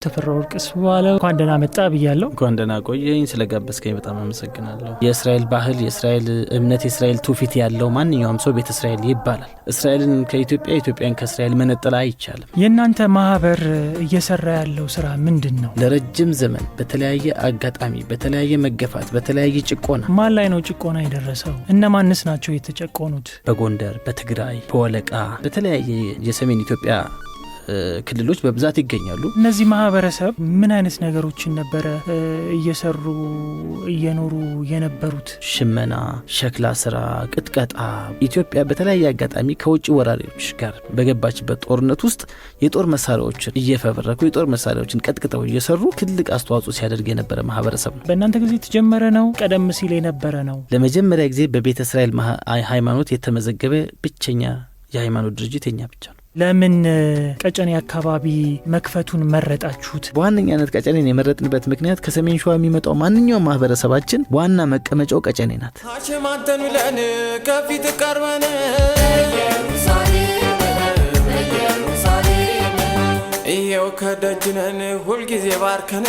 ተፈራ ወርቅስ ባለው እንኳን ደህና መጣ ብያለሁ። እንኳን ደህና ቆየኝ። ስለጋበዝከኝ በጣም አመሰግናለሁ። የእስራኤል ባህል፣ የእስራኤል እምነት፣ የእስራኤል ትውፊት ያለው ማንኛውም ሰው ቤተ እስራኤል ይባላል። እስራኤልን ከኢትዮጵያ፣ ኢትዮጵያን ከእስራኤል መነጠል አይቻልም። የእናንተ ማህበር እየሰራ ያለው ስራ ምንድነው? ለረጅም ዘመን በተለያየ አጋጣሚ፣ በተለያየ መገፋት፣ በተለያየ ጭቆና ማን ላይ ነው ጭቆና የደረሰው? እነማንስ ናቸው የተጨቆኑት? በጎንደር፣ በትግራይ፣ በወለቃ፣ በተለያየ የሰሜን ኢትዮጵያ ክልሎች በብዛት ይገኛሉ። እነዚህ ማህበረሰብ ምን አይነት ነገሮችን ነበረ እየሰሩ እየኖሩ የነበሩት? ሽመና፣ ሸክላ ስራ፣ ቅጥቀጣ። ኢትዮጵያ በተለያየ አጋጣሚ ከውጭ ወራሪዎች ጋር በገባችበት ጦርነት ውስጥ የጦር መሳሪያዎችን እየፈበረኩ የጦር መሳሪያዎችን ቀጥቅጠው እየሰሩ ትልቅ አስተዋጽኦ ሲያደርግ የነበረ ማህበረሰብ ነው። በእናንተ ጊዜ የተጀመረ ነው? ቀደም ሲል የነበረ ነው? ለመጀመሪያ ጊዜ በቤተ እስራኤል ሃይማኖት የተመዘገበ ብቸኛ የሃይማኖት ድርጅት የኛ ብቻ ነው። ለምን ቀጨኔ አካባቢ መክፈቱን መረጣችሁት? በዋነኛነት ቀጨኔን የመረጥንበት ምክንያት ከሰሜን ሸዋ የሚመጣው ማንኛውም ማህበረሰባችን ዋና መቀመጫው ቀጨኔ ናት። አሸማተን ብለን ከፊት ቀርበን ይሄው ከደጅነን ሁልጊዜ ባርከን